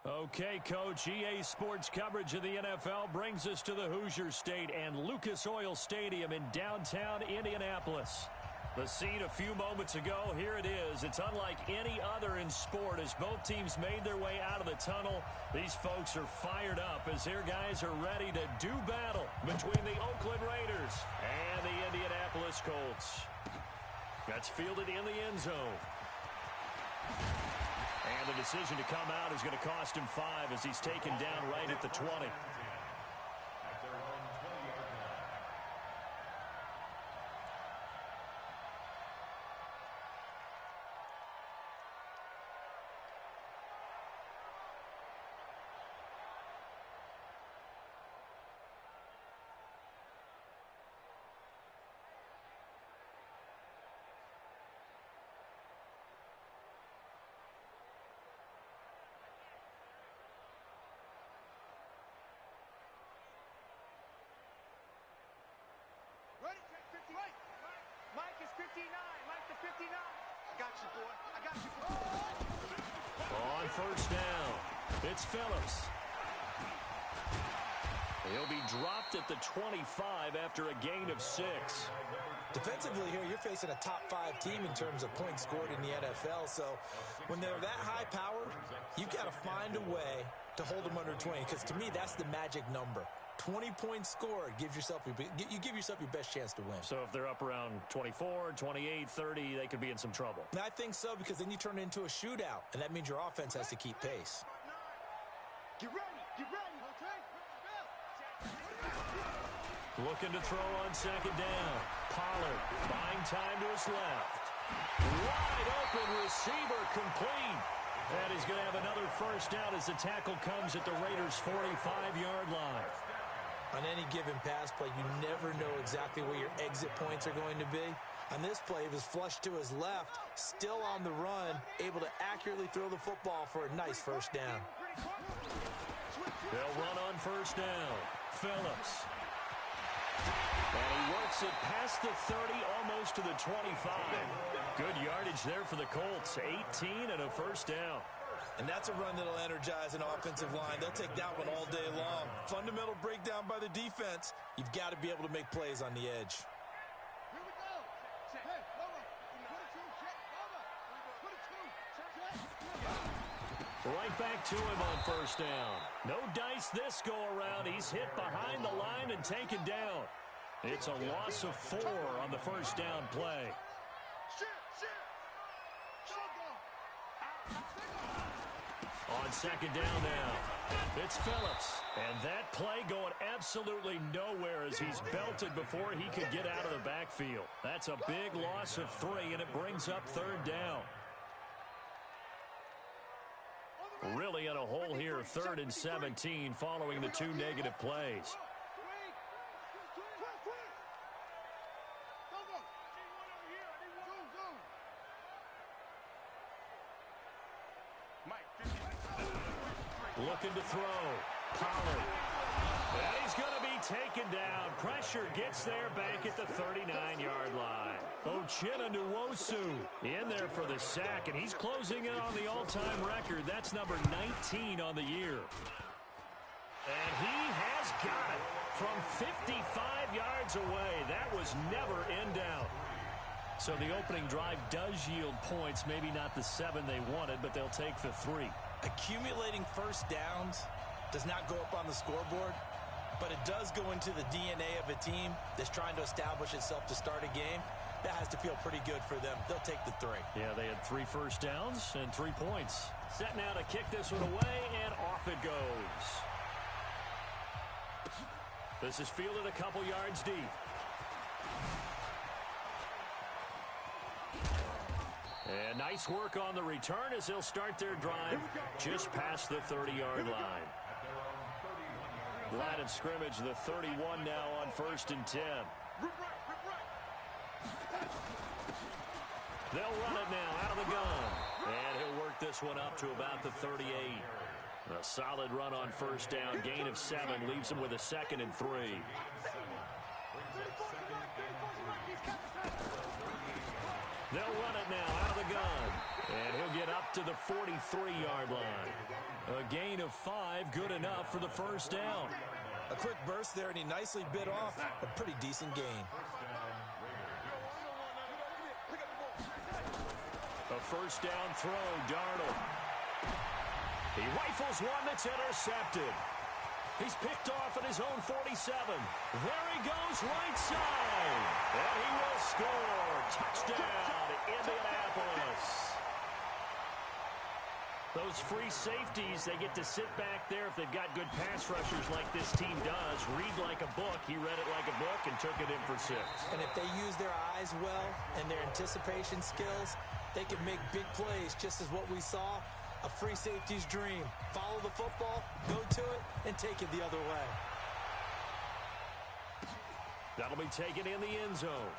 Okay, Coach, EA Sports coverage of the NFL brings us to the Hoosier State and Lucas Oil Stadium in downtown Indianapolis. The scene a few moments ago, here it is. It's unlike any other in sport as both teams made their way out of the tunnel. These folks are fired up as their guys are ready to do battle between the Oakland Raiders and the Indianapolis Colts. That's fielded in the end zone. And the decision to come out is going to cost him 5 as he's taken down right at the 20. Ready? 50. Mike is 59. Mike to 59. I got you, boy. I got you, boy. On first down, it's Phillips. He'll be dropped at the 25 after a gain of 6. Defensively here, you're facing a top 5 team in terms of points scored in the NFL. So when they're that high-powered, you've got to find a way to hold them under 20. Because to me, that's the magic number. 20 points scored, you give yourself your best chance to win. So if they're up around 24, 28, 30, they could be in some trouble. And I think so, because then you turn it into a shootout, and that means your offense has to keep pace. Get ready. Get ready. Looking to throw on second down. Pollard buying time to his left. Wide open receiver complete. And he's going to have another first down as the tackle comes at the Raiders' 45-yard line. On any given pass play, you never know exactly where your exit points are going to be. On this play, it was flushed to his left, still on the run, able to accurately throw the football for a nice first down. They'll run on first down. Phillips. And he works it past the 30, almost to the 25. Good yardage there for the Colts. 18 and a first down. And that's a run that'll energize an offensive line. They'll take that one all day long. Fundamental breakdown by the defense. You've got to be able to make plays on the edge. Here we go. Hey, Right back to him on first down. No dice this go-around. He's hit behind the line and taken down. It's a loss of 4 on the first down play. On second down now, it's Phillips. And that play going absolutely nowhere as he's belted before he could get out of the backfield. That's a big loss of 3, and it brings up third down. Really in a hole here, 3rd and 17 following the 2 negative plays. Looking to throw. Pollard. And he's going to be taken down. Pressure gets there back at the 39-yard line. Uchenna Nwosu in there for the sack, and he's closing in on the all-time record. That's number 19 on the year. And he has got it from 55 yards away. That was never in doubt. So the opening drive does yield points, maybe not the 7 they wanted, but they'll take the 3. Accumulating first downs does not go up on the scoreboard, but it does go into the DNA of a team that's trying to establish itself to start a game. That has to feel pretty good for them. They'll take the 3. Yeah, they had 3 first downs and 3 points. Set now to kick this one away, and off it goes. This is fielded a couple yards deep. And nice work on the return as they'll start their drive just past the 30-yard line. Line of scrimmage, the 31 now on 1st and 10. They'll run it now out of the gun. And he'll work this one up to about the 38. A solid run on first down. Gain of 7 leaves him with a 2nd and 3. They'll run it now out of the gun. And he'll get up to the 43-yard line. A gain of 5, good enough for the first down. A quick burst there, and he nicely bit off a pretty decent gain. A first down throw, Darnold. He rifles one that's intercepted. He's picked off at his own 47. There he goes, right side. And he will score. Touchdown, Indianapolis. Those free safeties, they get to sit back there if they've got good pass rushers like this team does. Read like a book. He read it like a book and took it in for 6. And if they use their eyes well and their anticipation skills, they can make big plays, just as what we saw. A free safety's dream. Follow the football, go to it, and take it the other way. That'll be taken in the end zone.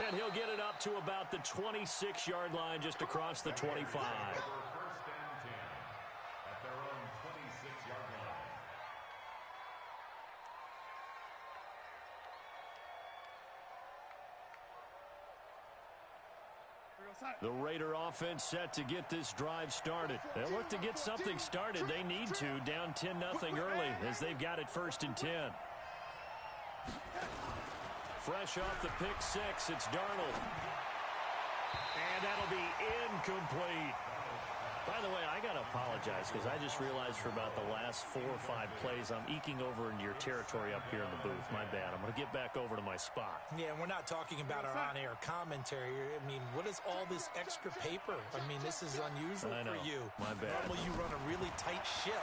And he'll get it up to about the 26-yard line, just across the 25. First and 10 at their own 26-yard line. The Raider offense set to get this drive started. They look to get something started. They need to, down 10-0 early as they've got it 1st and 10. Fresh off the pick 6, it's Darnold. And that'll be incomplete. By the way, I got to apologize because I just realized for about the last 4 or 5 plays, I'm eking over into your territory up here in the booth. My bad. I'm going to get back over to my spot. Yeah, and we're not talking about our on-air commentary. I mean, what is all this extra paper? I mean, this is unusual for you. My bad. Normally you run a really tight ship.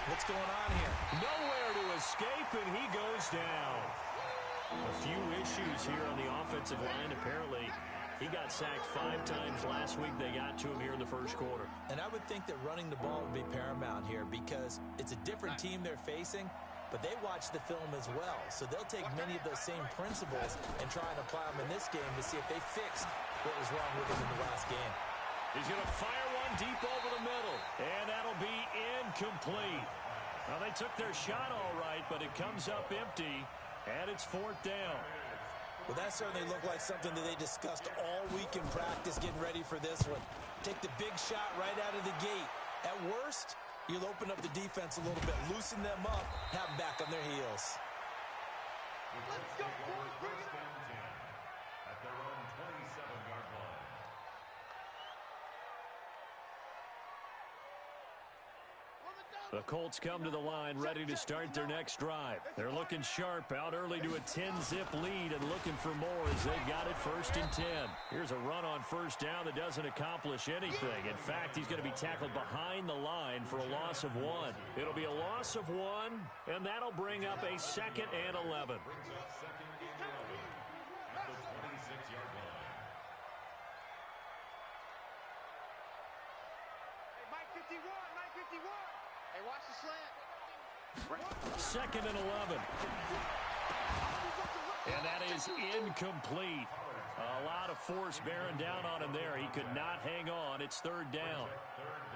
What's going on here? Nowhere to escape, and he goes down. A few issues here on the offensive line. Apparently, he got sacked 5 times last week. They got to him here in the first quarter. And I would think that running the ball would be paramount here because it's a different team they're facing, but they watch the film as well. So they'll take many of those same principles and try and apply them in this game to see if they fixed what was wrong with them in the last game. He's going to fire one deep over the middle, and that'll be incomplete. Well, they took their shot all right, but it comes up empty. And it's 4th down. Well, that certainly looked like something that they discussed all week in practice getting ready for this one. Take the big shot right out of the gate. At worst, you'll open up the defense a little bit, loosen them up, have them back on their heels. Let's go, boys. Bring it First and 10 at their own 27-yard line. The Colts come to the line ready to start their next drive. They're looking sharp, out early to a 10-zip lead and looking for more as they've got it 1st and 10. Here's a run on first down that doesn't accomplish anything. In fact, he's going to be tackled behind the line for a loss of 1. It'll be a loss of 1, and that'll bring up a 2nd and 11. Brings up 2nd and 11 at the 26-yard line. Hey, Mike 51, Mike 51. Hey, watch the slant. 2nd and 11. And that is incomplete. A lot of force bearing down on him there. He could not hang on. It's 3rd down.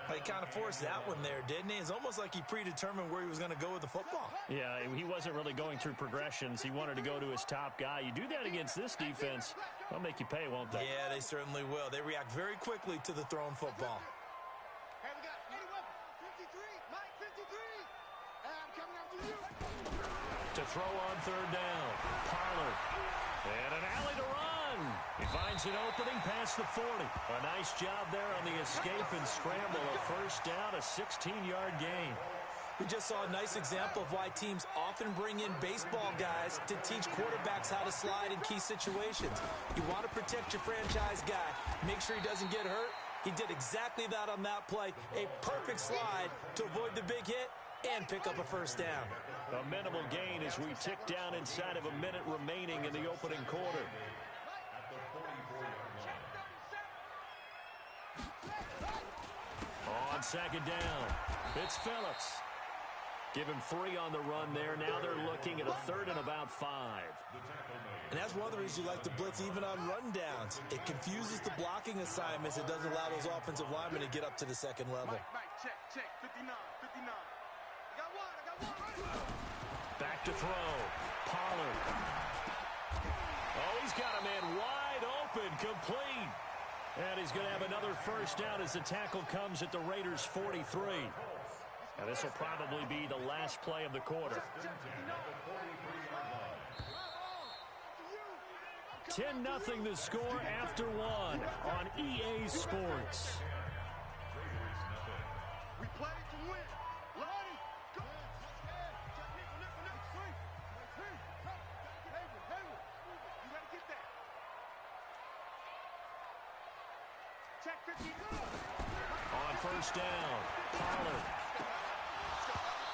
Well, he kind of forced that one there, didn't he? It's almost like he predetermined where he was going to go with the football. Yeah, he wasn't really going through progressions. He wanted to go to his top guy. You do that against this defense, they'll make you pay, won't they? Yeah, they certainly will. They react very quickly to the thrown football. Hey, we got 53, Mike 53. I'm coming after you. To throw on 3rd down. Pollard. And an alley to run. He finds an opening past the 40. A nice job there on the escape and scramble. A first down, a 16-yard gain. We just saw a nice example of why teams often bring in baseball guys to teach quarterbacks how to slide in key situations. You want to protect your franchise guy. Make sure he doesn't get hurt. He did exactly that on that play. A perfect slide to avoid the big hit and pick up a first down. A minimal gain as we tick down inside of a minute remaining in the opening quarter. At the 44-yard line. On 2nd down, it's Phillips. Give him 3 on the run there. Now they're looking at a 3rd and about 5. And that's one of the reasons you like to blitz even on rundowns. It confuses the blocking assignments. It doesn't allow those offensive linemen to get up to the second level. Mike, check, 59, 59. I got one. Back to throw. Pollard. Oh, he's got a man wide wide open, complete. And he's going to have another first down as the tackle comes at the Raiders' 43. Now this will probably be the last play of the quarter. 10-0 the score after one on EA Sports. We play to win. Lonnie, go. You gotta get that. Check 50. On first down, Pollard.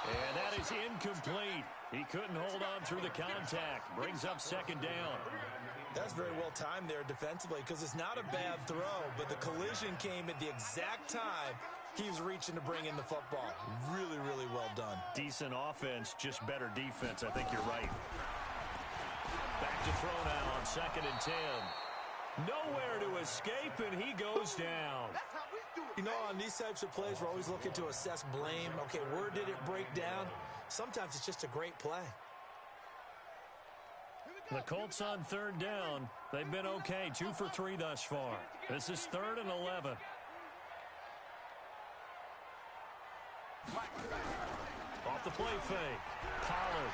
And that is incomplete. He couldn't hold on through the contact. Brings up second down. That's very well timed there defensively because it's not a bad throw, but the collision came at the exact time he was reaching to bring in the football. Really, really well done. Decent offense, just better defense. I think you're right. Back to throw now on 2nd and 10. Nowhere to escape, and he goes down. That's how we do it. You know, on these types of plays, we're always looking to assess blame. Okay, where did it break down? Sometimes it's just a great play. The Colts on 3rd down. They've been okay, 2 for 3 thus far. This is 3rd and 11. Off the play fake. Pollard.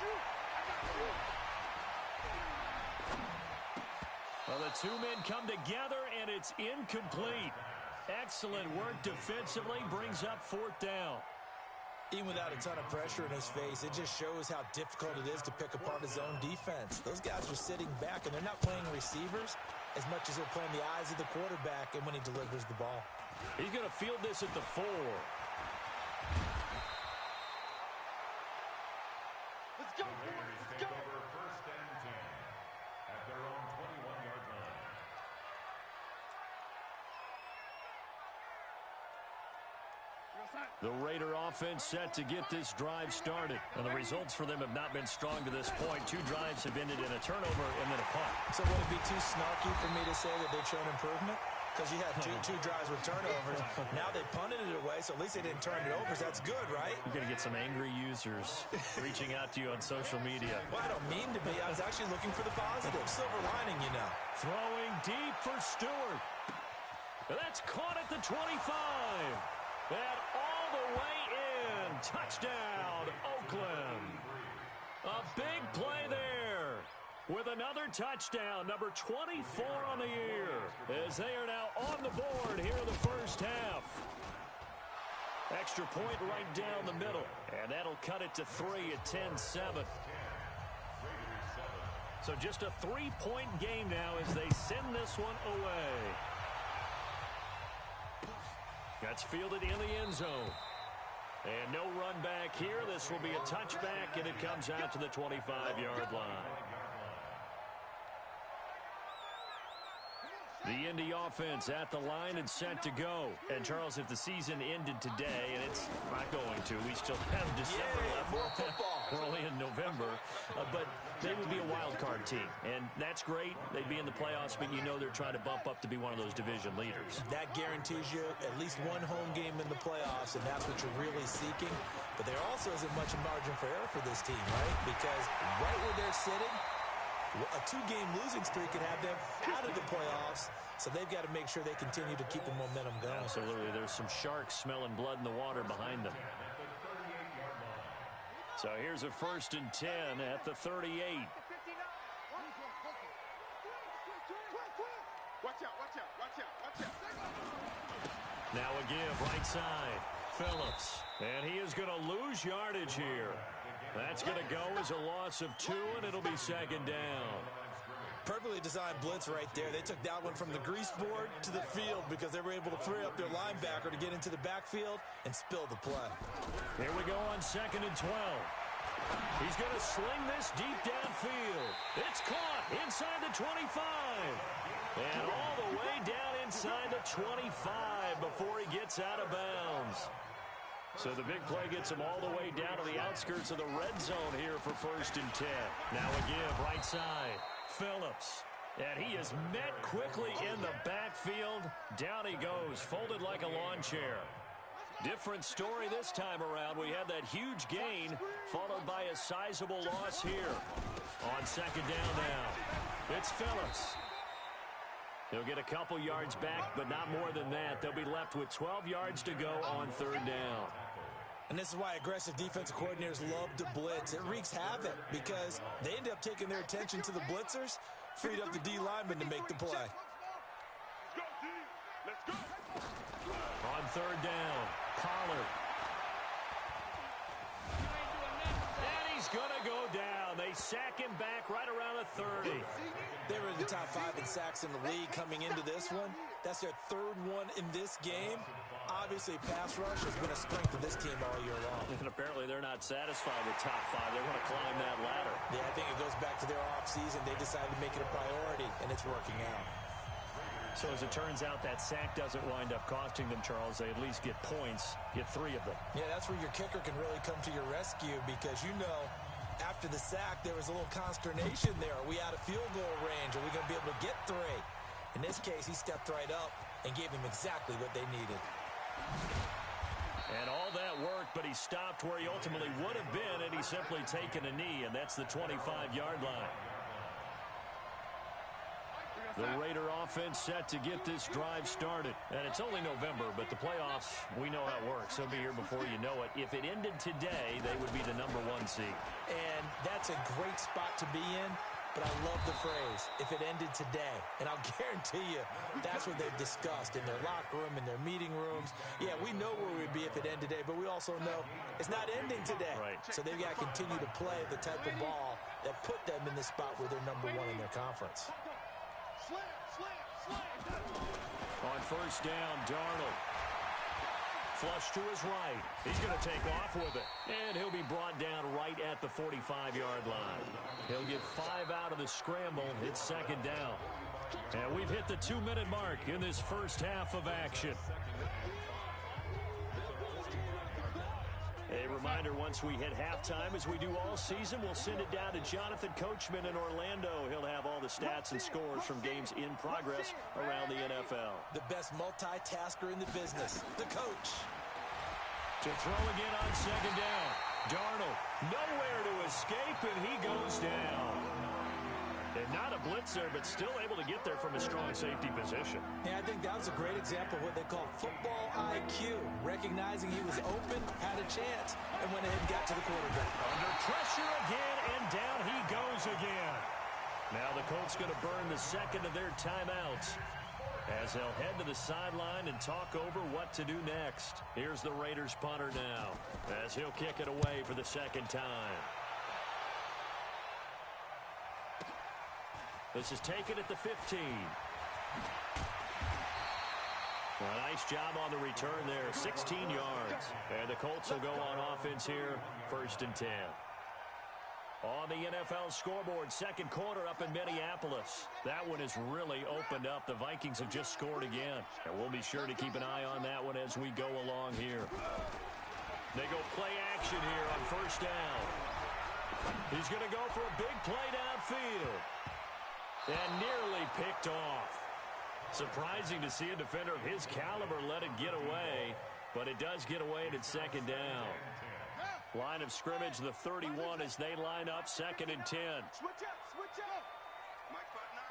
Well, the two men come together, and it's incomplete. Excellent work defensively. Brings up 4th down. Even without a ton of pressure in his face, it just shows how difficult it is to pick apart his own defense. Those guys are sitting back, and they're not playing receivers as much as they're playing the eyes of the quarterback and when he delivers the ball. He's going to field this at the 4. Let's go, boys. Let's go. First and 10 at their own 21-yard line. The Raider offense set to get this drive started. And the results for them have not been strong to this point. 2 drives have ended in a turnover and then a punt. So would it be too snarky for me to say that they've shown improvement? Because you had two drives with turnovers. Now they punted it away, so at least they didn't turn it over. So that's good, right? You're going to get some angry users reaching out to you on social media. Well, I don't mean to be. I was actually looking for the positive. Silver lining, you know. Throwing deep for Stewart. That's caught at the 25. And all the way in. Touchdown, Oakland. A big play there. With another touchdown, number 24 on the year, as they are now on the board here in the first half. Extra point right down the middle, and that'll cut it to 3 at 10-7. So just a 3-point game now as they send this one away. That's fielded in the end zone. And no run back here. This will be a touchback, and it comes out to the 25-yard line. The Indy offense at the line and set to go. And, Charles, if the season ended today, and it's not going to, we still have December left. More football. We're only in November. But they would be a wild card team. And that's great. They'd be in the playoffs, but you know they're trying to bump up to be one of those division leaders. That guarantees you at least one home game in the playoffs, and that's what you're really seeking. But there also isn't much margin for error for this team, right? Because right where they're sitting, a 2-game losing streak could have them out of the playoffs, so they've got to make sure they continue to keep the momentum going. Absolutely. There's some sharks smelling blood in the water behind them. So here's a 1st and 10 at the 38. Watch out, watch out, watch out, watch out. Now a give right side. Phillips. And he is going to lose yardage here. That's going to go as a loss of 2, and it'll be 2nd down. Perfectly designed blitz right there. They took that one from the grease board to the field because they were able to free up their linebacker to get into the backfield and spill the play. Here we go on 2nd and 12. He's going to sling this deep downfield. It's caught inside the 25. And all the way down inside the 25 before he gets out of bounds. So the big play gets him all the way down to the outskirts of the red zone here for 1st and 10. Now a give right side. Phillips. And he is met quickly in the backfield. Down he goes, folded like a lawn chair. Different story this time around. We had that huge gain, followed by a sizable loss here. On 2nd down now, it's Phillips. He'll get a couple yards back, but not more than that. They'll be left with 12 yards to go on third down. And this is why aggressive defensive coordinators love to blitz. It wreaks havoc because they end up taking their attention to the blitzers, freed up the D lineman to make the play. On third down, Pollard. And he's going to go down. They sack him back right around the 30. They were in the top 5 in sacks in the league coming into this one. That's their third one in this game. Obviously, pass rush has been a strength of this team all year long. And apparently they're not satisfied with top 5. They want to climb that ladder. Yeah, I think it goes back to their offseason. They decided to make it a priority, and it's working out. So as it turns out, that sack doesn't wind up costing them, Charles. They at least get points, get 3 of them. Yeah, that's where your kicker can really come to your rescue because, you know, after the sack, there was a little consternation there. Are we out of field goal range? Are we going to be able to get 3? In this case, he stepped right up and gave them exactly what they needed. And all that worked, but he stopped where he ultimately would have been, and he's simply taken a knee, and that's the 25-yard line. The Raider offense set to get this drive started. And it's only November, but the playoffs, we know how it works. They'll be here before you know it. If it ended today, they would be the #1 seed. And that's a great spot to be in. But I love the phrase, if it ended today. And I'll guarantee you, that's what they've discussed in their locker room, in their meeting rooms. Yeah, we know where we'd be if it ended today, but we also know it's not ending today. Right. So they've got to continue to play the type of ball that put them in the spot where they're #1 in their conference. On first down, Darnold. Flush to his right. He's going to take off with it. And he'll be brought down right at the 45-yard line. He'll get 5 out of the scramble. It's second down. And we've hit the 2-minute mark in this first half of action. A reminder, once we hit halftime, as we do all season, we'll send it down to Jonathan Coachman in Orlando. He'll have all the stats and scores from games in progress around the NFL. The best multitasker in the business, the coach. To throw again on second down. Darnold, nowhere to escape, and he goes down. And not a blitzer, but still able to get there from a strong safety position. Yeah, I think that was a great example of what they call football IQ. Recognizing he was open, had a chance, and went ahead and got to the quarterback. Under pressure again, and down he goes again. Now the Colts going to burn the second of their timeouts as they'll head to the sideline and talk over what to do next. Here's the Raiders punter now as he'll kick it away for the second time. This is taken at the 15. A nice job on the return there, 16 yards. And the Colts will go on offense here, 1st and 10. On the NFL scoreboard, second quarter up in Minneapolis. That one has really opened up. The Vikings have just scored again. And we'll be sure to keep an eye on that one as we go along here. They go play action here on first down. He's going to go for a big play downfield. And nearly picked off. Surprising to see a defender of his caliber let it get away, but it does get away and it's second down. Line of scrimmage, the 31 as they line up, 2nd and 10. Switch up. Mike 5'9",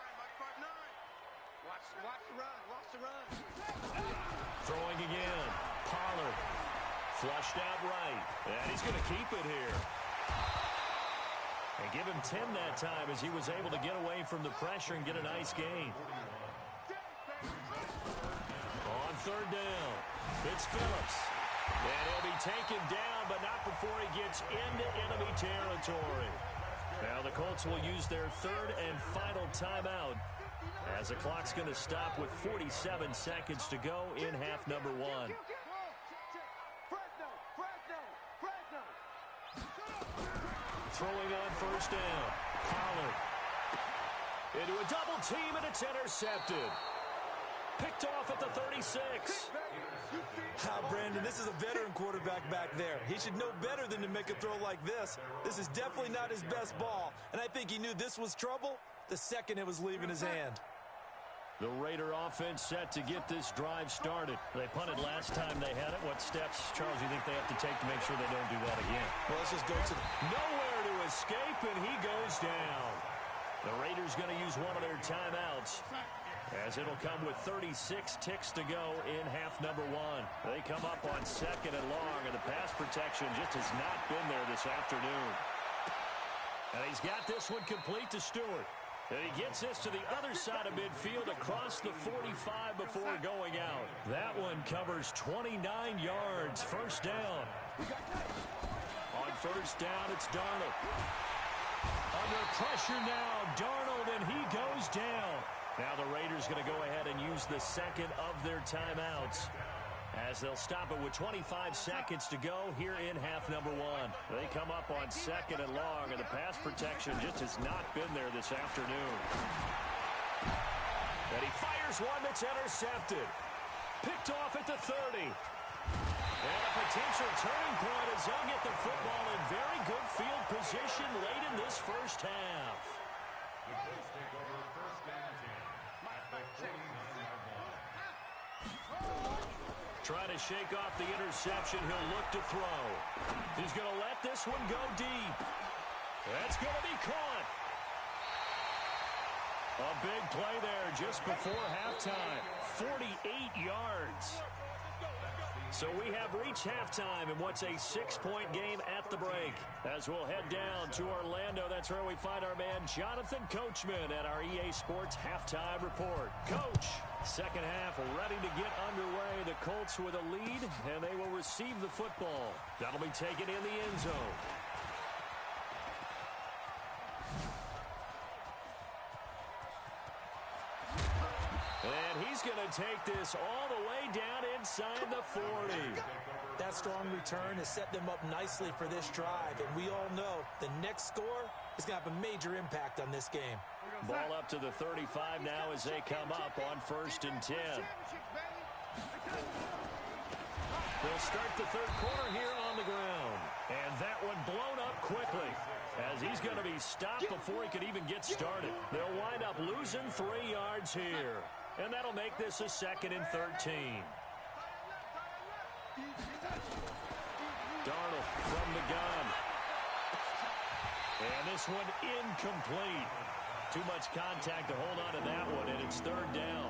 Watch the run. Throwing again. Pollard. Flushed out right. And he's going to keep it here. And give him 10 that time as he was able to get away from the pressure and get a nice gain. On third down, it's Phillips. And he'll be taken down, but not before he gets into enemy territory. Now the Colts will use their 3rd and final timeout as the clock's going to stop with 47 seconds to go in half number 1. Throwing on first down. Pollard. Into a double team, and it's intercepted. Picked off at the 36. Brandon, this is a veteran quarterback back there. He should know better than to make a throw like this. This is definitely not his best ball, and I think he knew this was trouble the second it was leaving his hand. The Raider offense set to get this drive started. They punted last time they had it. What steps, Charles, you think they have to take to make sure they don't do that again? Well, let's just go to nowhere to escape, and he goes down. The Raiders going to use one of their timeouts as it'll come with 36 ticks to go in half number one. They come up on second and long, and the pass protection just has not been there this afternoon. And he's got this one complete to Stewart. And he gets this to the other side of midfield across the 45 before going out. That one covers 29 yards. First down. On first down, it's Darnold. Under pressure now, Darnold, and he goes down. Now the Raiders going to go ahead and use the second of their timeouts, as they'll stop it with 25 seconds to go here in half number one. They come up on second and long, and the pass protection just has not been there this afternoon. And he fires one that's intercepted. Picked off at the 30. And a potential turning point as they'll get the football in very good field position late in this first half. The Colts take over first and 10 at the 49-yard line. Trying to shake off the interception. He'll look to throw. He's going to let this one go deep. That's going to be caught. A big play there just before halftime. 48 yards. So we have reached halftime in what's a 6-point game at the break. As we'll head down to Orlando, that's where we find our man Jonathan Coachman at our EA Sports Halftime Report. Coach, second half ready to get underway. The Colts with a lead, and they will receive the football. That'll be taken in the end zone. And he's going to take this all the way down inside the 40. That strong return has set them up nicely for this drive, and we all know the next score is going to have a major impact on this game. Ball up to the 35 now as they come up on first and 10. They'll start the third quarter here on the ground. And that one blown up quickly, as he's going to be stopped before he could even get started. They'll wind up losing 3 yards here. And that'll make this a second and 13. Darnold from the gun. And this one incomplete. Too much contact to hold on to that one, and it's third down.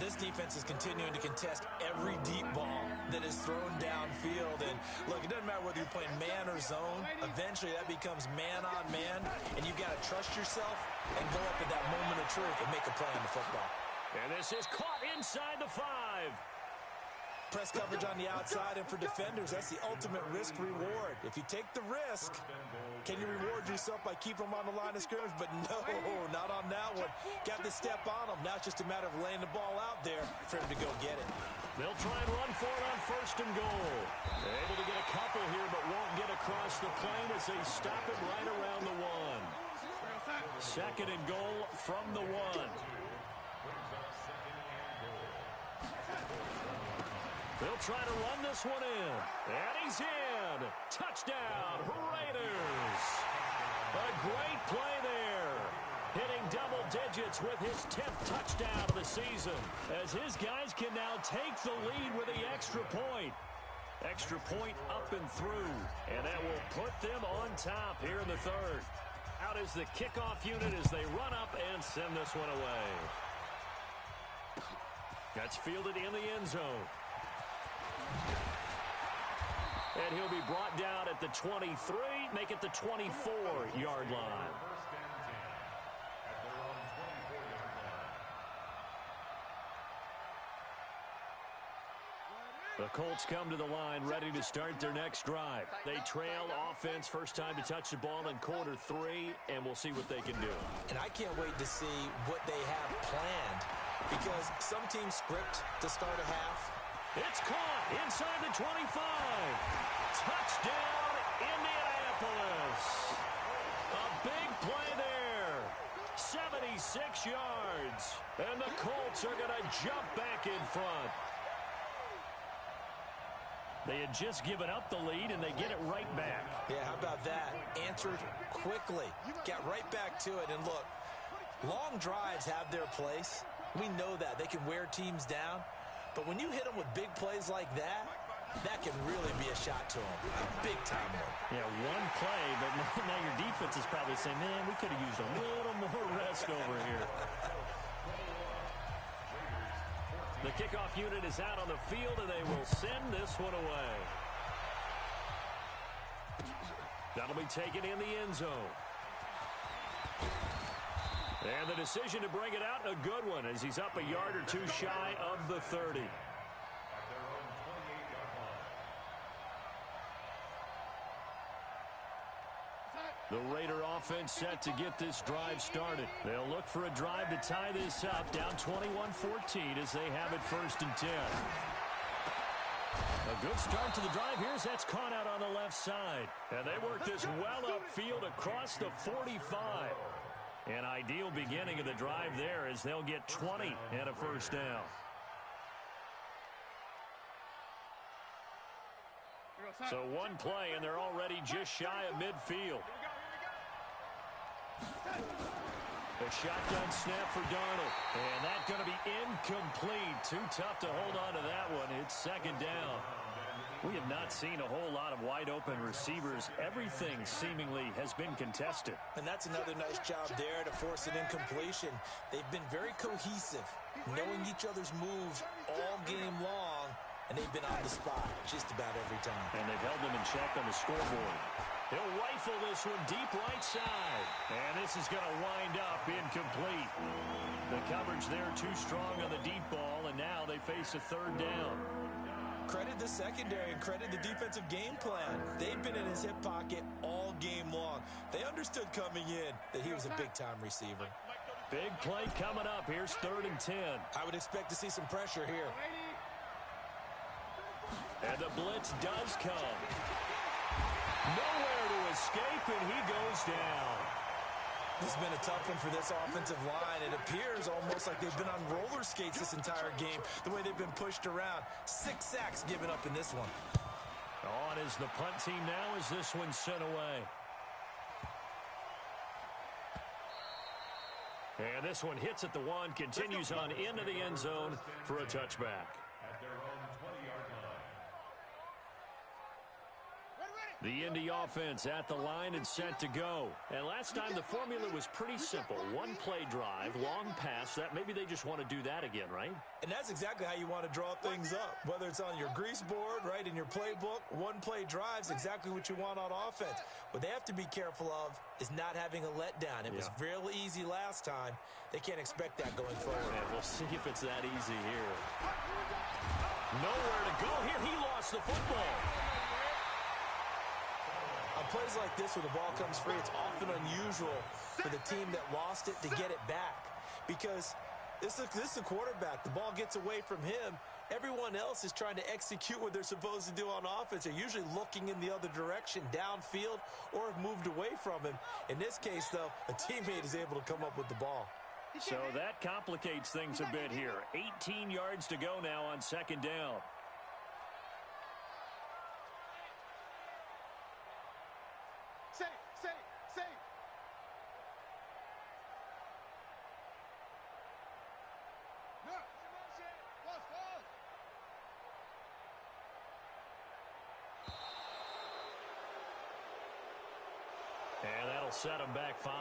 This defense is continuing to contest every deep ball that is thrown downfield. And look, it doesn't matter whether you're playing man or zone. Eventually, that becomes man on man, and you've got to trust yourself and go up at that moment of truth and make a play on the football. And this is caught inside the 5. Press coverage on the outside, and for defenders, that's the ultimate risk-reward. If you take the risk, can you reward yourself by keeping them on the line of scrimmage? But no, not on that one. Got to step on them. Now it's just a matter of laying the ball out there for him to go get it. They'll try and run for it on first and goal. They're able to get a couple here, but won't get across the plane as they stop it right around the 1. Second and goal from the 1. They'll try to run this one in. And he's in. Touchdown, Raiders. A great play there. Hitting double digits with his 10th touchdown of the season, as his guys can now take the lead with the extra point. Extra point up and through. And that will put them on top here in the third. Out is the kickoff unit as they run up and send this one away. That's fielded in the end zone. And he'll be brought down at the 23, make it the 24-yard line. The Colts come to the line ready to start their next drive. They trail offense, first time to touch the ball in quarter 3, and we'll see what they can do. And I can't wait to see what they have planned, because some teams script to start a half. It's caught inside the 25. Touchdown, Indianapolis. A big play there. 76 yards. And the Colts are going to jump back in front. They had just given up the lead, and they get it right back. Yeah, how about that? Answered quickly. Got right back to it. And look, long drives have their place. We know that. They can wear teams down. But when you hit them with big plays like that, that can really be a shot to them. A big-time one. Yeah, one play, but now your defense is probably saying, man, we could have used a little more rest over here. The kickoff unit is out on the field, and they will send this one away. That'll be taken in the end zone. And the decision to bring it out, a good one, as he's up a yard or two shy of the 30. The Raider offense set to get this drive started. They'll look for a drive to tie this up, down 21-14 as they have it 1st and 10. A good start to the drive here as that's caught out on the left side. And they work this well upfield across the 45. An ideal beginning of the drive there as they'll get 20 and a 1st down. So one play, and they're already just shy of midfield. A shotgun snap for Darnold. And that's going to be incomplete. Too tough to hold on to that one. It's 2nd down. We have not seen a whole lot of wide-open receivers. Everything seemingly has been contested. And that's another nice job there to force an incompletion. They've been very cohesive, knowing each other's moves all game long, and they've been on the spot just about every time. And they've held them in check on the scoreboard. He'll rifle this one deep right side. And this is going to wind up incomplete. The coverage there too strong on the deep ball, and now they face a 3rd down. Credit the secondary and credit the defensive game plan. They've been in his hip pocket all game long. They understood coming in that he was a big-time receiver. Big play coming up. Here's 3rd and 10. I would expect to see some pressure here. And the blitz does come. Nowhere to escape, and he goes down. This has been a tough one for this offensive line. It appears almost like they've been on roller skates this entire game, the way they've been pushed around. 6 sacks given up in this one. On is the punt team now as this one's sent away. And this one hits at the 1, continues on into the end zone for a touchback. The Indy offense at the line and set to go. And last time the formula was pretty simple. 1-play drive, long pass. That maybe they just want to do that again, right? And that's exactly how you want to draw things up. Whether it's on your grease board, right, in your playbook, 1-play drive's exactly what you want on offense. What they have to be careful of is not having a letdown. It was real easy last time. They can't expect that going forward. And we'll see if it's that easy here. Nowhere to go here. He lost the football. On plays like this where the ball comes free, it's often unusual for the team that lost it to get it back. Because this is a quarterback. The ball gets away from him. Everyone else is trying to execute what they're supposed to do on offense. They're usually looking in the other direction, downfield, or have moved away from him. In this case, though, a teammate is able to come up with the ball. So that complicates things a bit here. 18 yards to go now on 2nd down. And that'll set him back 5.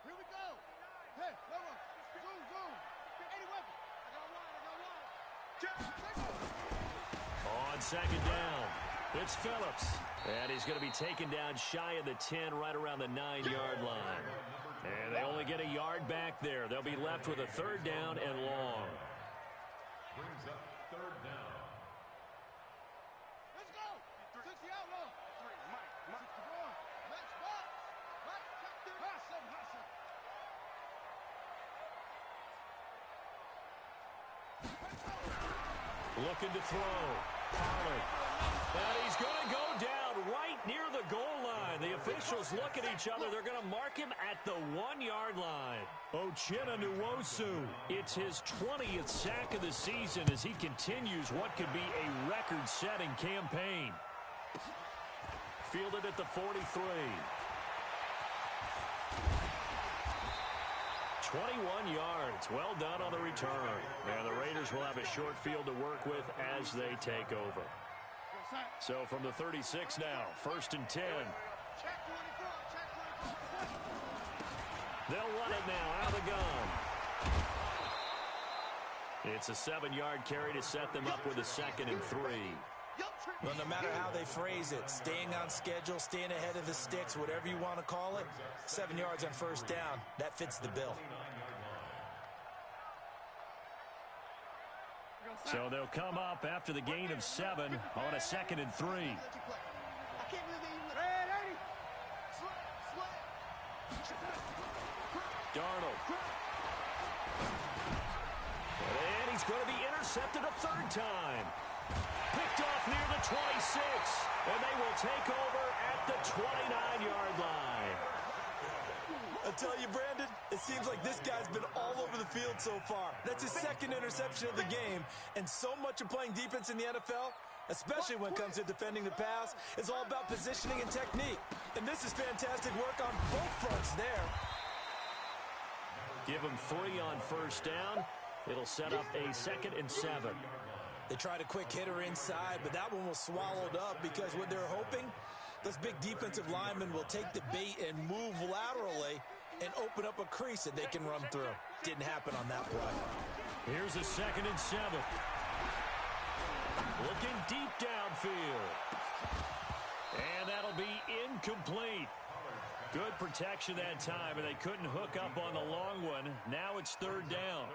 Here we go. Hey, Lobo. Zoom, zoom. Any weapon. I got one. On 2nd down, it's Phillips. And he's going to be taken down shy of the 10, right around the 9-yard line. And they only get a yard back there. They'll be left with a 3rd down and long. Brings up 3rd down. Let's go. 60 outlaw. Mike. 64. Let's box. Mike. Hustle. Looking to throw. Pollard. And he's going to go down right near the goal line. The officials look at each other. They're going to mark him at the 1-yard line. Nwosu. It's his 20th sack of the season as he continues what could be a record-setting campaign. Fielded at the 43. 21 yards. Well done on the return. And the Raiders will have a short field to work with as they take over. So from the 36 now, 1st and 10. They'll run it now out of the gun. It's a 7-yard carry to set them up with a 2nd and 3. Well, no matter how they phrase it, staying on schedule, staying ahead of the sticks, whatever you want to call it, 7 yards on 1st down, that fits the bill. So they'll come up after the gain of 7 on a 2nd and 3. Darnold. And he's going to be intercepted a 3rd time. Picked off near the 26. And they will take over at the 29-yard line. I tell you, Brandon, it seems like this guy's been all over the field so far. That's his 2nd interception of the game. And so much of playing defense in the NFL, especially when it comes to defending the pass, is all about positioning and technique. And this is fantastic work on both fronts there. Give him 3 on 1st down. It'll set up a 2nd and 7. They tried a quick hitter inside, but that one was swallowed up because what they're hoping, those big defensive linemen will take the bait and move laterally and open up a crease that they can run through. Didn't happen on that play. Here's a 2nd and 7. Looking deep downfield. And that'll be incomplete. Good protection that time, and they couldn't hook up on the long one. Now it's 3rd down.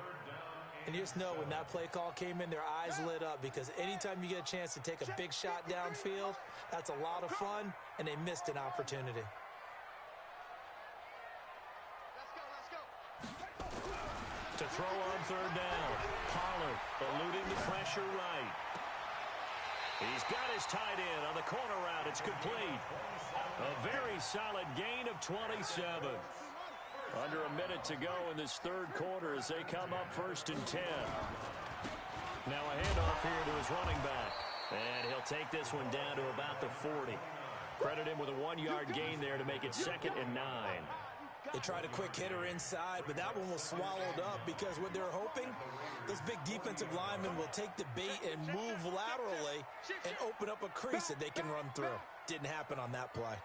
And you just know when that play call came in, their eyes lit up because anytime you get a chance to take a big shot downfield, that's a lot of fun, and they missed an opportunity. To throw on 3rd down. Pollard eluding the pressure right. He's got his tight end on the corner route. It's complete. A very solid gain of 27. Under a minute to go in this 3rd quarter as they come up 1st and 10. Now a handoff here to his running back. And he'll take this one down to about the 40. Credit him with a 1-yard gain there to make it 2nd and 9. They tried a quick hitter inside, but that one was swallowed up because what they're hoping, those big defensive linemen will take the bait and move laterally and open up a crease that they can run through. Didn't happen on that play.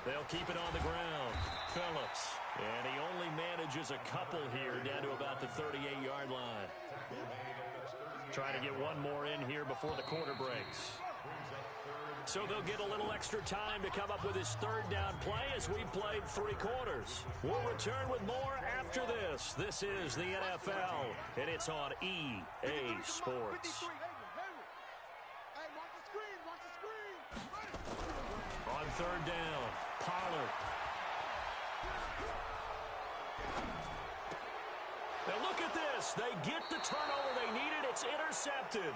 They'll keep it on the ground. Phillips. And he only manages a couple here down to about the 38-yard line. Trying to get one more in here before the quarter breaks. So they'll get a little extra time to come up with his 3rd down play as we played 3 quarters. We'll return with more after this. This is the NFL, and it's on EA Sports. On 3rd down, Pollard. Now look at this. They get the turnover they needed. It's intercepted.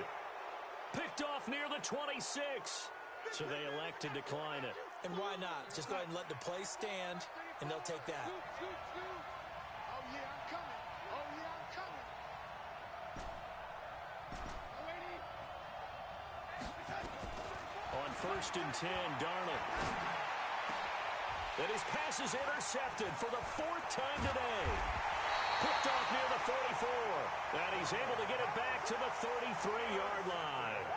Picked off near the 26. So they elect to decline it. And why not? Just go ahead and let the play stand, and they'll take that. Oh, yeah, I'm coming. Oh, yeah, I'm coming. On 1st and 10, Darnold. And his pass is intercepted for the 4th time today. Picked off near the 44. And he's able to get it back to the 33-yard line.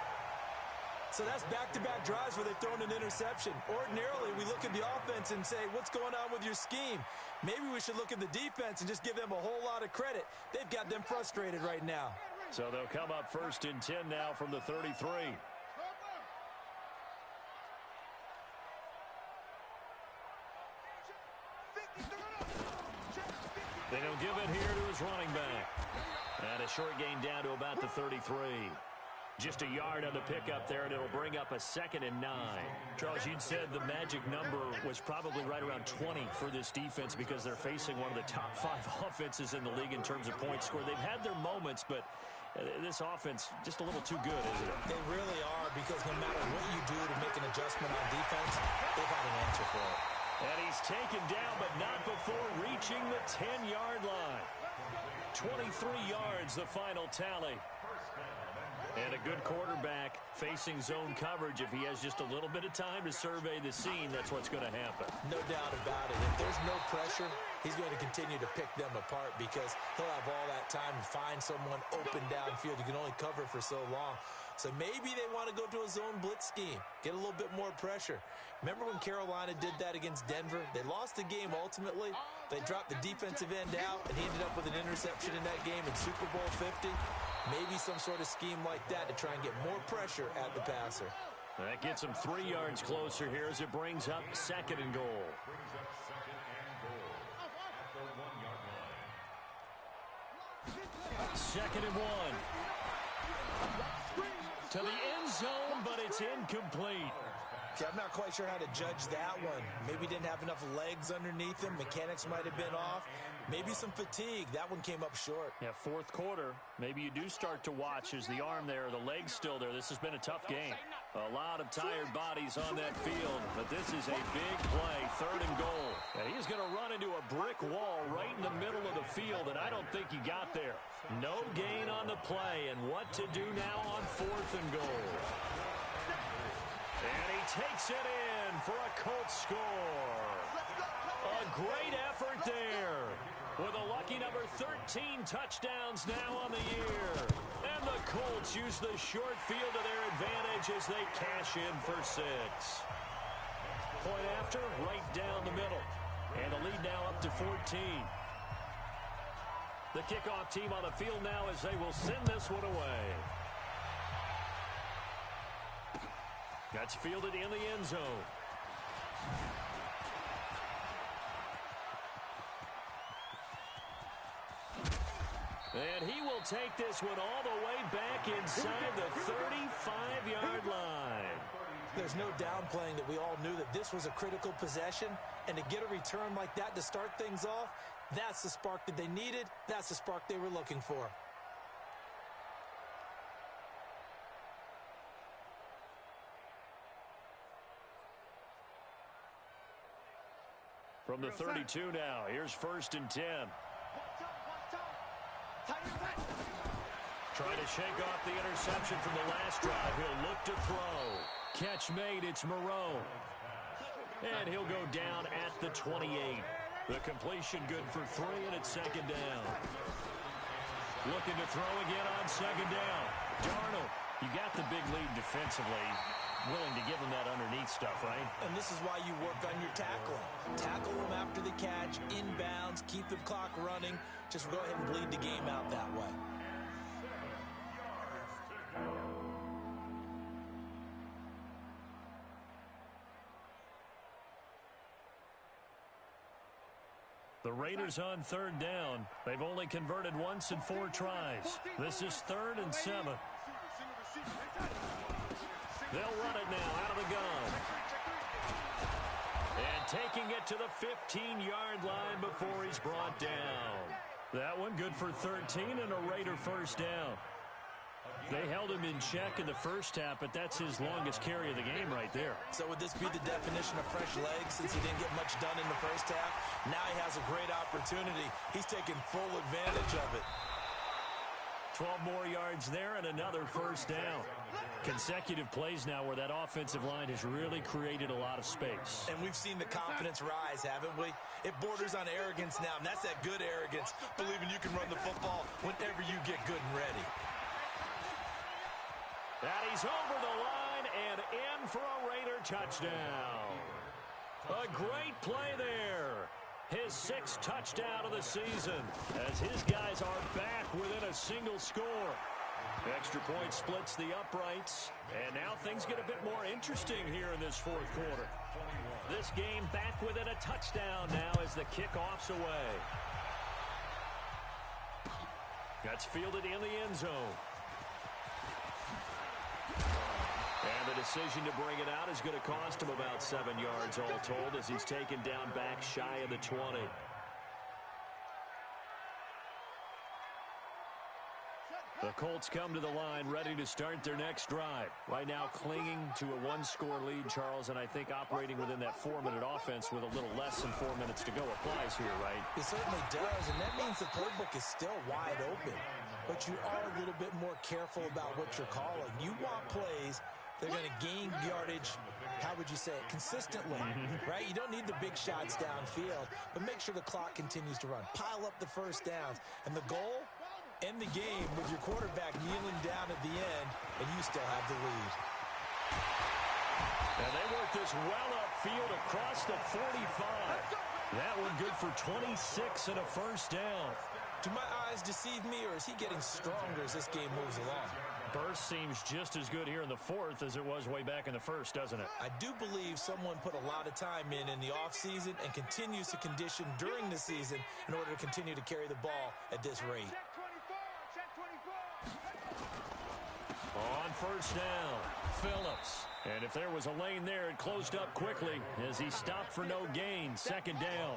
So that's back-to-back drives where they've thrown an interception. Ordinarily, we look at the offense and say, what's going on with your scheme? Maybe we should look at the defense and just give them a whole lot of credit. They've got them frustrated right now. So they'll come up 1st and 10 now from the 33. They don't give it here to his running back. And a short gain down to about the 33. Just a yard on the pickup there, and it'll bring up a 2nd and 9. Charles, you'd said the magic number was probably right around 20 for this defense because they're facing one of the top 5 offenses in the league in terms of points scored. They've had their moments, but this offense just a little too good, isn't it? They really are, because no matter what you do to make an adjustment on defense, they've had an answer for it. And he's taken down, but not before reaching the 10-yard line. 23 yards, the final tally. And a good quarterback facing zone coverage. If he has just a little bit of time to survey the scene, that's what's going to happen. No doubt about it. If there's no pressure, he's going to continue to pick them apart because he'll have all that time to find someone open downfield. You can only cover for so long. So maybe they want to go to a zone blitz scheme, get a little bit more pressure. Remember when Carolina did that against Denver? They lost the game ultimately. They dropped the defensive end out, and he ended up with an interception in that game in Super Bowl 50. Maybe some sort of scheme like that to try and get more pressure at the passer. That gets him 3 yards closer here as it brings up 2nd and goal. Brings up 2nd and goal at the 1-yard line. 2nd and 1. To the end zone, but it's incomplete. Okay, I'm not quite sure how to judge that one. Maybe didn't have enough legs underneath him. Mechanics might have been off. Maybe some fatigue. That one came up short. Yeah, 4th quarter. Maybe you do start to watch as the arm there, the leg's still there. This has been a tough game. A lot of tired bodies on that field, but this is a big play, 3rd and goal. And he's going to run into a brick wall right in the middle of the field, and I don't think he got there. No gain on the play, and what to do now on 4th and goal. And he takes it in for a Colts score. A great effort there. With a lucky number 13 touchdowns now on the year. And the Colts use the short field to their advantage as they cash in for 6. Point after, right down the middle. And the lead now up to 14. The kickoff team on the field now as they will send this one away. That's fielded in the end zone. And he will take this one all the way back inside the 35-yard line. There's no downplaying that we all knew that this was a critical possession, and to get a return like that to start things off, that's the spark that they needed. That's the spark they were looking for. From the 32 now, here's 1st and 10. Trying to shake off the interception from the last drive. He'll look to throw. Catch made, it's Moreau. And he'll go down at the 28. The completion good for 3, and it's 2nd down. Looking to throw again on 2nd down. Darnold, you got the big lead defensively. Willing to give him that underneath stuff, right? And this is why you work on your tackling. Tackle them after the catch, inbounds, keep the clock running. Just go ahead and bleed the game out that way. The Raiders on 3rd down. They've only converted once in 4 tries. This is 3rd and 7. They'll run it now out of the gun. And taking it to the 15-yard line before he's brought down. That one good for 13 and a Raider 1st down. They held him in check in the first half, but that's his longest carry of the game right there. So would this be the definition of fresh legs since he didn't get much done in the first half? Now he has a great opportunity. He's taking full advantage of it. 12 more yards there and another 1st down. Consecutive plays now where that offensive line has really created a lot of space. And we've seen the confidence rise, haven't we? It borders on arrogance now, and that's that good arrogance, believing you can run the football whenever you get good and ready. And he's over the line and in for a Raider touchdown. A great play there. His 6th touchdown of the season as his guys are back within a single score. Extra point splits the uprights, and now things get a bit more interesting here in this 4th quarter. This game back within a touchdown now as the kickoff's away. That's fielded in the end zone. And the decision to bring it out is going to cost him about 7 yards all told as he's taken down back shy of the 20. The Colts come to the line ready to start their next drive. Right now clinging to a one-score lead, Charles, and I think operating within that 4-minute offense with a little less than 4 minutes to go applies here, right? It certainly does, and that means the playbook is still wide open. But you are a little bit more careful about what you're calling. You want plays that are going to gain yardage, how would you say it, consistently, right? You don't need the big shots downfield, but make sure the clock continues to run. Pile up the first downs, and the goal, end the game with your quarterback kneeling down at the end, and you still have the lead. And they work this well upfield across the 45. That one good for 26 and a first down. Do my eyes deceive me, or is he getting stronger as this game moves along? Burst seems just as good here in the fourth as it was way back in the first, doesn't it? I do believe someone put a lot of time in the offseason and continues to condition during the season in order to continue to carry the ball at this rate. On first down, Phillips. And if there was a lane there, it closed up quickly as he stopped for no gain. Second down.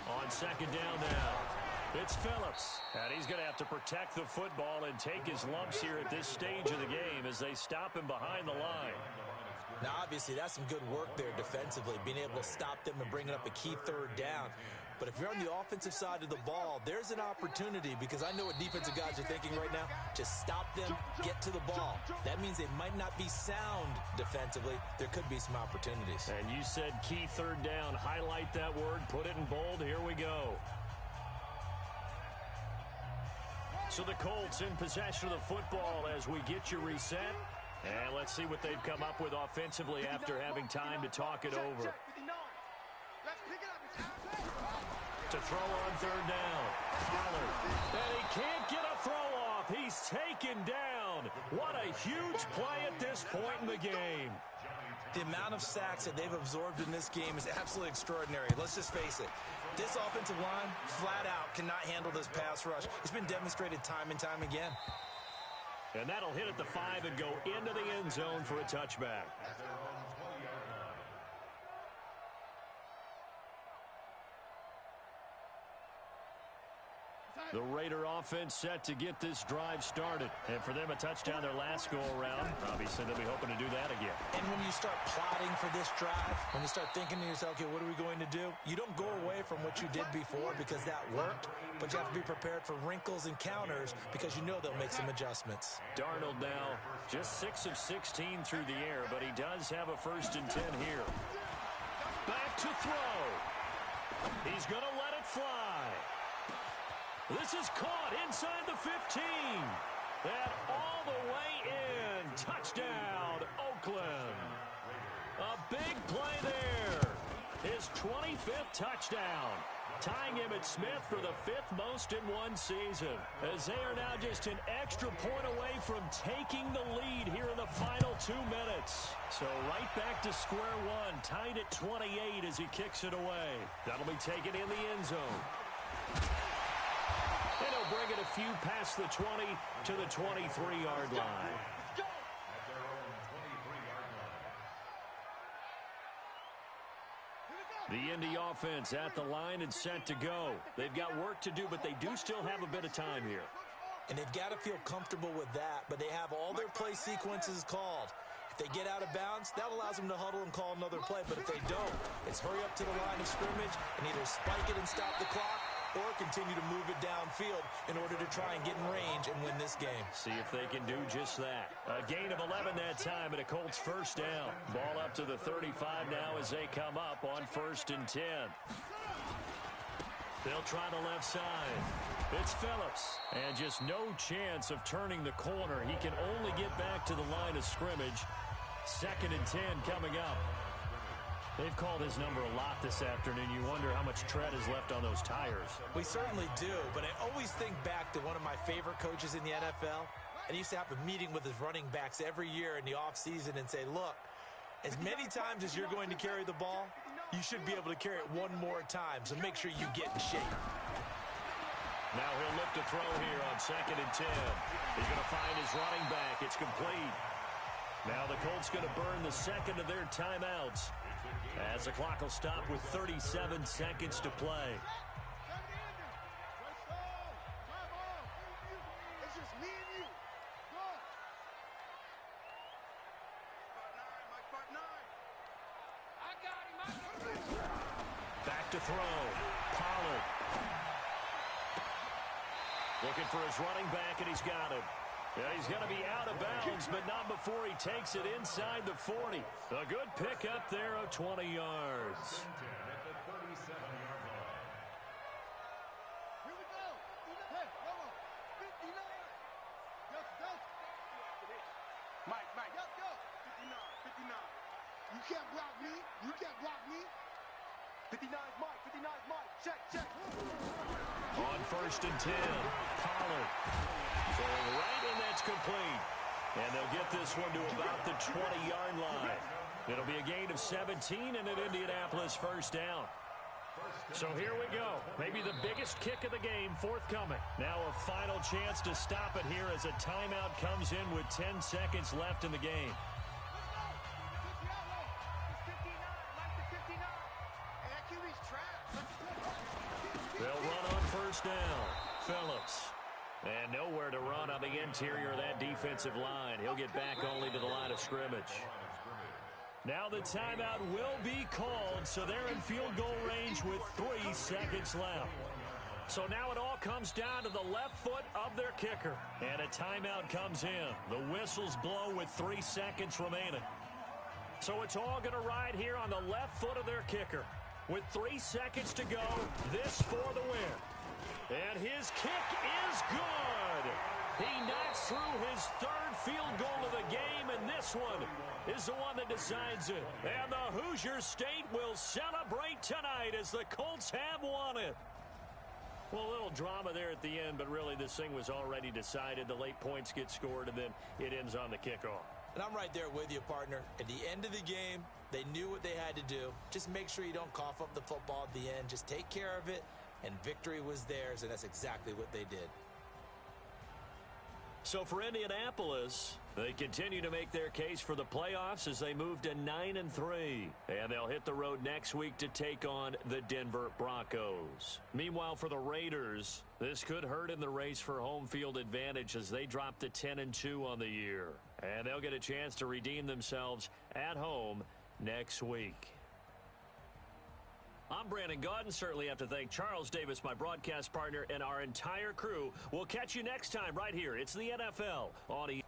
On second down now, it's Phillips. And he's going to have to protect the football and take his lumps here at this stage of the game as they stop him behind the line. Now, obviously, that's some good work there defensively, being able to stop them and bringing up a key third down. But if you're on the offensive side of the ball, there's an opportunity, because I know what defensive guys are thinking right now. Just stop them, get to the ball. That means they might not be sound defensively. There could be some opportunities. And you said key third down. Highlight that word, put it in bold. Here we go. So the Colts in possession of the football as we get you reset. And let's see what they've come up with offensively after having time to talk it over. To throw on third down. Pollard. And he can't get a throw off. He's taken down. What a huge play at this point in the game. The amount of sacks that they've absorbed in this game is absolutely extraordinary. Let's just face it. This offensive line, flat out, cannot handle this pass rush. It's been demonstrated time and time again. And that'll hit at the 5 and go into the end zone for a touchback. The Raider offense set to get this drive started. And for them, a touchdown their last go-around. Obviously, they'll be hoping to do that again. And when you start plotting for this drive, when you start thinking to yourself, okay, what are we going to do? You don't go away from what you did before because that worked, but you have to be prepared for wrinkles and counters because you know they'll make some adjustments. Darnold now just 6 of 16 through the air, but he does have a 1st and 10 here. Back to throw. He's going to let it fly. This is caught inside the 15. And all the way in. Touchdown, Oakland. A big play there. His 25th touchdown. Tying Emmitt Smith for the 5th most in one season. As they are now just an extra point away from taking the lead here in the final 2 minutes. So right back to square one. Tied at 28 as he kicks it away. That'll be taken in the end zone. And he'll bring it a few past the 20 to the 23-yard line. The Indy offense at the line and set to go. They've got work to do, but they do still have a bit of time here. And they've got to feel comfortable with that, but they have all their play sequences called. If they get out of bounds, that allows them to huddle and call another play. But if they don't, it's hurry up to the line of scrimmage and either spike it and stop the clock or continue to move it downfield in order to try and get in range and win this game. See if they can do just that. A gain of 11 that time and a Colts 1st down. Ball up to the 35 now as they come up on 1st and 10. They'll try the left side. It's Phillips. And just no chance of turning the corner. He can only get back to the line of scrimmage. 2nd and 10 coming up. They've called his number a lot this afternoon. You wonder how much tread is left on those tires. We certainly do, but I always think back to one of my favorite coaches in the NFL. And he used to have a meeting with his running backs every year in the offseason and say, look, as many times as you're going to carry the ball, you should be able to carry it one more time, so make sure you get in shape. Now he'll look to throw here on 2nd and 10. He's going to find his running back. It's complete. Now the Colts going to burn the second of their timeouts. As the clock will stop with 37 seconds to play. It's just me and you. Go. Part nine. I got him. Back to throw. Pollard. Looking for his running back, and he's got him. Yeah, he's going to be out of bounds, but not before he takes it inside the 40. A good pickup there of 20 yards. At the 37-yard line. Here we go. Hey, come on. 59. Go. Mike, go. 59. You can't block me. 59's Mike. Check. On 1st and 10, Pollard. Throwing right, and that's complete. And they'll get this one to about the 20-yard line. It'll be a gain of 17 and an Indianapolis first down. So here we go. Maybe the biggest kick of the game forthcoming. Now a final chance to stop it here as a timeout comes in with 10 seconds left in the game. They'll run on 1st down. Phillips. And nowhere to run on the interior of that defensive line. He'll get back only to the line of scrimmage. Now the timeout will be called, so they're in field goal range with 3 seconds left. So now it all comes down to the left foot of their kicker. And a timeout comes in. The whistles blow with 3 seconds remaining. So it's all going to ride here on the left foot of their kicker. With 3 seconds to go, this for the win. And his kick is good. He knocks through his 3rd field goal of the game, and this one is the one that decides it. And the Hoosier State will celebrate tonight as the Colts have won it. Well, a little drama there at the end, but really this thing was already decided. The late points get scored, and then it ends on the kickoff. And I'm right there with you, partner. At the end of the game, they knew what they had to do. Just make sure you don't cough up the football at the end. Just take care of it, and victory was theirs, and that's exactly what they did. So for Indianapolis, they continue to make their case for the playoffs as they move to 9-3. And they'll hit the road next week to take on the Denver Broncos. Meanwhile, for the Raiders, this could hurt in the race for home field advantage as they drop to 10-2 on the year. And they'll get a chance to redeem themselves at home next week. I'm Brandon Gaudin. Certainly have to thank Charles Davis, my broadcast partner, and our entire crew. We'll catch you next time right here. It's the NFL on